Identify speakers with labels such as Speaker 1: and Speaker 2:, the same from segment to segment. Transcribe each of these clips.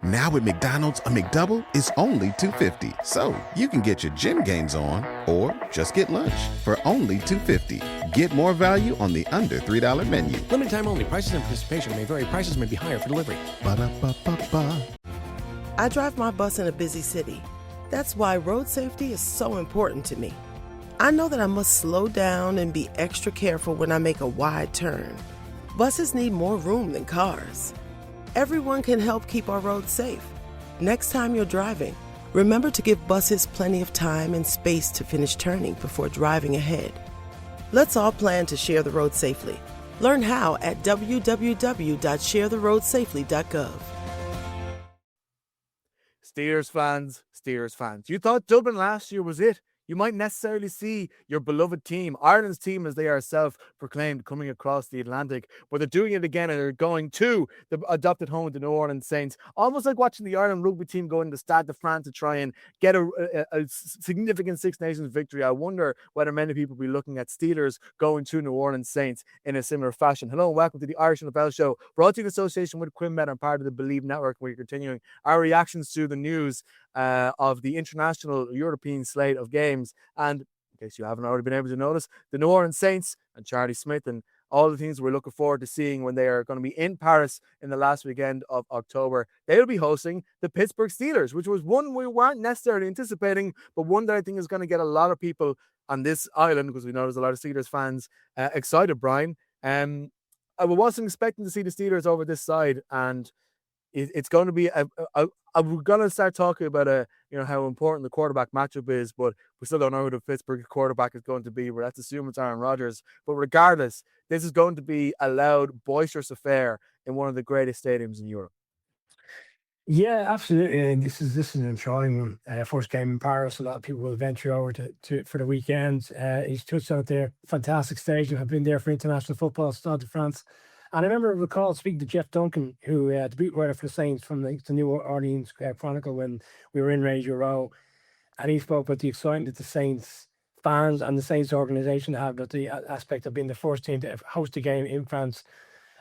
Speaker 1: Now at McDonald's, a McDouble is only $2.50. So you can get your gym gains on or just get lunch for only $2.50. Get more value on the under $3 menu.
Speaker 2: Limited time only. Prices and participation may vary. Prices may be higher for delivery.
Speaker 1: Ba-da-ba-ba-ba.
Speaker 3: I drive my bus in a busy city. That's why road safety is so important to me. I know that I must slow down and be extra careful when I make a wide turn. Buses need more room than cars. Everyone can help keep our roads safe. Next time you're driving, remember to give buses plenty of time and space to finish turning before driving ahead. Let's all plan to share the road safely. Learn how at www.sharetheroadsafely.gov.
Speaker 4: Steelers fans. You thought Dublin last year was it. You might necessarily see your beloved team, Ireland's team as they are self-proclaimed, coming across the Atlantic, but they're doing it again and they're going to the adopted home of the New Orleans Saints, almost like watching the Ireland rugby team go into the Stade de France to try and get a significant Six Nations victory. I wonder whether many people will be looking at Steelers going to New Orleans Saints in a similar fashion. Hello and welcome to the Irish NFL Show, brought to you in association with QuimBet and part of the Believe Network, where you're continuing our reactions to the news of the international European slate of games. And in case you haven't already been able to notice, the New Orleans Saints and Charlie Smyth and all the things we're looking forward to seeing when they are going to be in Paris in the last weekend of October. They'll be hosting the Pittsburgh Steelers, which was one we weren't necessarily anticipating, but one that I think is going to get a lot of people on this island, because we know there's a lot of Steelers fans excited, Brian. I wasn't expecting to see the Steelers over this side, and it's going to be we're going to start talking about how important the quarterback matchup is, but we still don't know who the Pittsburgh quarterback is going to be. But let's assume it's Aaron Rodgers. But regardless, this is going to be a loud, boisterous affair in one of the greatest stadiums in Europe.
Speaker 5: Yeah, absolutely. And this is an exciting one. First game in Paris. A lot of people will venture over to for the weekend. He's touched out there. Fantastic stadium. I've been there for international football, Stade de France. And I recall speaking to Jeff Duncan, who the beat writer for the Saints from the New Orleans Chronicle, when we were in Radio Row, and he spoke about the excitement that the Saints fans and the Saints organisation have, about the aspect of being the first team to host a game in France.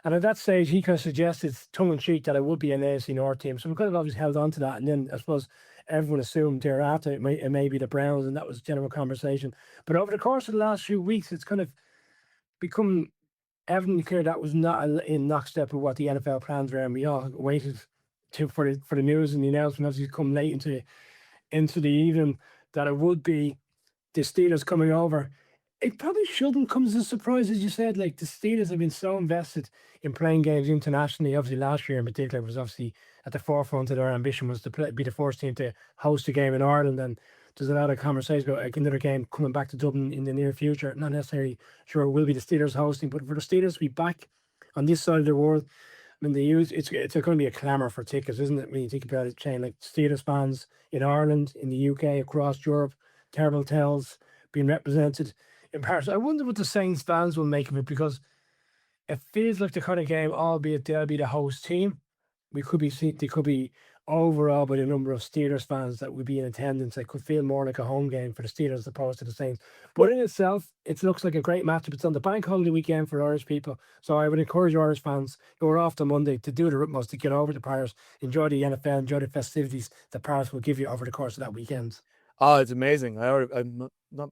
Speaker 5: And at that stage, he kind of suggested, tongue-in-cheek, that it would be an AFC North team. So we kind of obviously held on to that. And then I suppose everyone assumed thereafter it may be the Browns, and that was general conversation. But over the course of the last few weeks, it's kind of become evidently clear that was not in lockstep with what the NFL plans were, and we all waited for the news and the announcement as you come late into the evening that it would be the Steelers coming over. It probably shouldn't come as a surprise, as you said. Like, the Steelers have been so invested in playing games internationally. Obviously, last year in particular was obviously at the forefront of their ambition, was to be the first team to host a game in Ireland. And there's a lot of conversation about another game coming back to Dublin in the near future. Not necessarily sure it will be the Steelers hosting, but for the Steelers to be back on this side of the world, I mean, it's going to be a clamour for tickets, isn't it? When you think about it, Shane, like Steelers fans in Ireland, in the UK, across Europe, terrible tales being represented in Paris. I wonder what the Saints fans will make of it, because it feels like the kind of game, albeit they'll be the host team, they could be overall by the number of Steelers fans that would be in attendance. It could feel more like a home game for the Steelers as opposed to the Saints. But in itself, it looks like a great matchup. It's on the bank holiday weekend for Irish people. So I would encourage Irish fans who are off on Monday to do their utmost to get over to Paris, enjoy the NFL, enjoy the festivities that Paris will give you over the course of that weekend.
Speaker 4: Oh, it's amazing. I'm not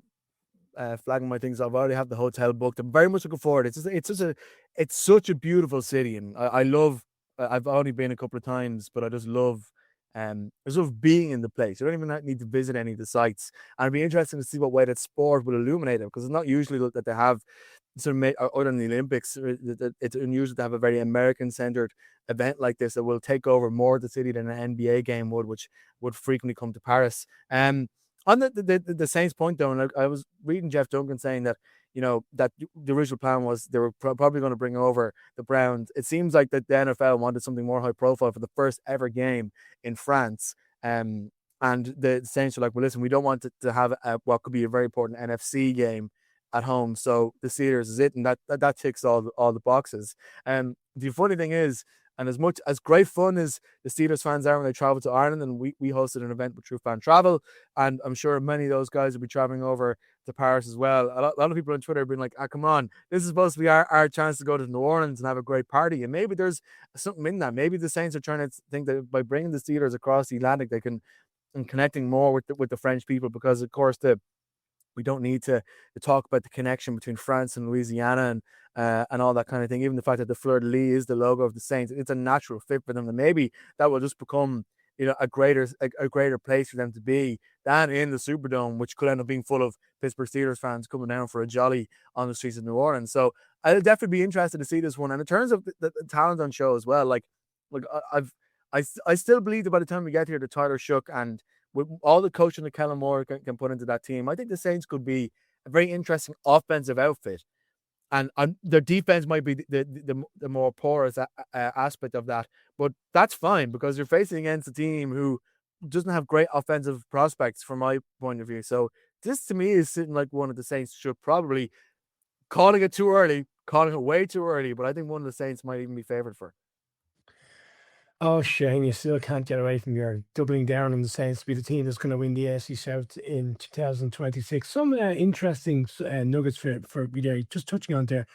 Speaker 4: flagging my things. I've already have the hotel booked. I'm very much looking forward. It's such a beautiful city, and I love. I've only been a couple of times, but I just love being in the place. You don't even need to visit any of the sites, and it'd be interesting to see what way that sport will illuminate it, because it's not usually that they have sort of other than the Olympics. It's unusual to have a very American-centered event like this that will take over more of the city than an NBA game would, which would frequently come to Paris. On the Saints point, though, and I was reading Jeff Duncan saying that, that the original plan was they were probably going to bring over the Browns. It seems like that the NFL wanted something more high profile for the first ever game in France. And the Saints are like, well, listen, we don't want to have what could be a very important NFC game at home. So the Steelers is it, and that ticks all the boxes. The funny thing is, And as much as great fun as the Steelers fans are when they travel to Ireland, and we hosted an event with True Fan Travel, and I'm sure many of those guys will be traveling over to Paris as well. A lot of people on Twitter have been like, come on, this is supposed to be our chance to go to New Orleans and have a great party. And maybe there's something in that. Maybe the Saints are trying to think that by bringing the Steelers across the Atlantic, they can, and connecting more with the French people, because of course we don't need to talk about the connection between France and Louisiana and all that kind of thing. Even the fact that the fleur de lis is the logo of the Saints, it's a natural fit for them, and maybe that will just become a greater place for them to be than in the Superdome, which could end up being full of Pittsburgh Steelers fans coming down for a jolly on the streets of New Orleans. So I'll definitely be interested to see this one. And in terms of the talent on show as well, like I still believe that by the time we get here, the Tyler Shook and with all the coaching that Kellen Moore can put into that team, I think the Saints could be a very interesting offensive outfit. And their defense might be the more porous aspect of that. But that's fine, because you're facing against a team who doesn't have great offensive prospects from my point of view. So this, to me, is sitting like one of the Saints should probably, calling it way too early, but I think one of the Saints might even be favored for.
Speaker 5: Oh, Shane, you still can't get away from your doubling down on the Saints to be the team that's going to win the AFC South in 2026. Some interesting nuggets for there. Just touching on there.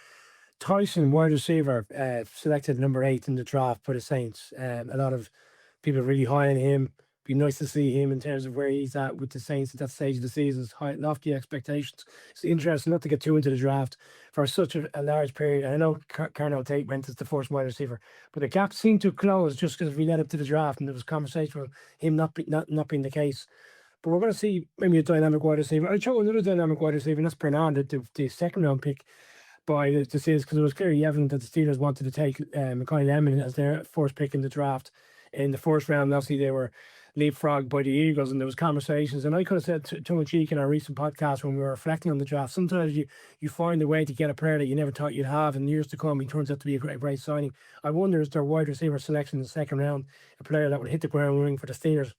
Speaker 5: Tyson, wide receiver, selected number 8 in the draft for the Saints. A lot of people really high on him. Be nice to see him in terms of where he's at with the Saints at that stage of the season. High, lofty expectations. It's interesting not to get too into the draft for such a large period. I know Carnell Tate went as the first wide receiver, but the gap seemed to close just because we led up to the draft, and there was conversation about him not being the case. But we're going to see maybe a dynamic wide receiver. I'll show another dynamic wide receiver, and that's Bernard, the second round pick by the Steelers, because it was clearly evident that the Steelers wanted to take Mackay Lemon as their first pick in the draft in the first round. Obviously, they were leapfrogged by the Eagles, and there was conversations, and I could have said tongue in cheek in our recent podcast when we were reflecting on the draft, sometimes you find a way to get a player that you never thought you'd have in years to come. He turns out to be a great signing. I wonder, is their wide receiver selection in the second round a player that would hit the ground running for the Steelers?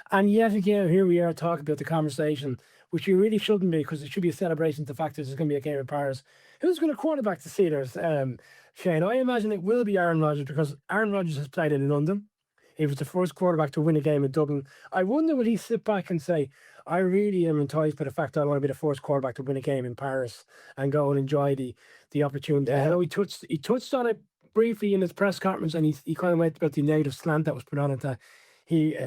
Speaker 5: And yet again, here we are talking about the conversation, which you really shouldn't be, because it should be a celebration of the fact that there's going to be a game in Paris. Who's going to quarterback the Steelers? Shane, I imagine it will be Aaron Rodgers, because Aaron Rodgers has played in London. He was the first quarterback to win a game in Dublin. I wonder, would he sit back and say, I really am enticed by the fact that I want to be the first quarterback to win a game in Paris and go and enjoy the opportunity. I know he touched on it briefly in his press conference, and he kind of went about the negative slant that was put on it, that he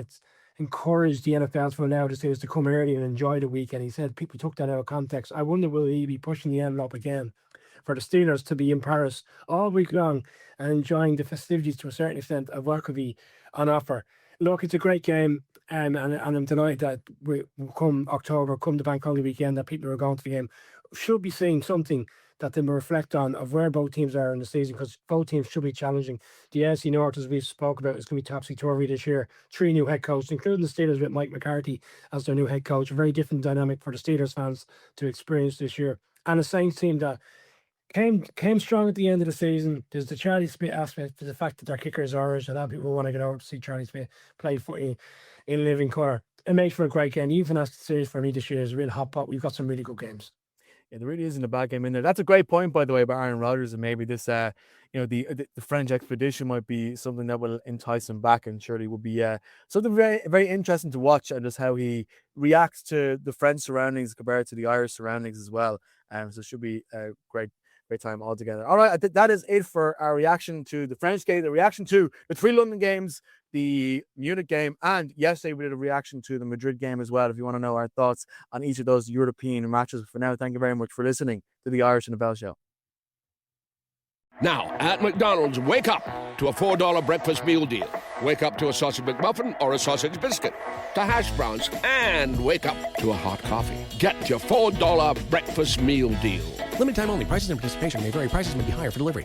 Speaker 5: encouraged the NFL to allow the Steelers to come early and enjoy the weekend. He said people took that out of context. I wonder, will he be pushing the envelope again for the Steelers to be in Paris all week long and enjoying the festivities to a certain extent of what could be on offer? Look, it's a great game, and I'm delighted that we come October, come the bank holiday weekend, that people who are going to the game should be seeing something that they will reflect on of where both teams are in the season, because both teams should be challenging. The AFC North, as we spoke about, is going to be topsy-turvy this year. 3 new head coaches, including the Steelers with Mike McCarthy as their new head coach. A very different dynamic for the Steelers fans to experience this year. And a Saints team that came strong at the end of the season. There's the Charlie Smyth aspect, for the fact that their kicker is Irish. A lot of people want to get over to see Charlie Smyth play footy in living colour. It makes for a great game. Even as the series for me this year is a real hot pot. We've got some really good games.
Speaker 4: Yeah, there really isn't a bad game in there. That's a great point, by the way, about Aaron Rodgers, and maybe this, the French expedition might be something that will entice him back, and surely will be something very, very interesting to watch, and just how he reacts to the French surroundings compared to the Irish surroundings as well. So it should be a great time altogether. All right, I think that is it for our reaction to the French game, the reaction to the 3 London games, the Munich game, and yesterday we did a reaction to the Madrid game as well. If you want to know our thoughts on each of those European matches. For now, thank you very much for listening to the Irish in the Bell Show.
Speaker 6: Now, at McDonald's, wake up to a $4 breakfast meal deal. Wake up to a sausage McMuffin or a sausage biscuit, to hash browns, and wake up to a hot coffee. Get your $4 breakfast meal deal.
Speaker 2: Limited time only. Prices and participation may vary. Prices may be higher for delivery.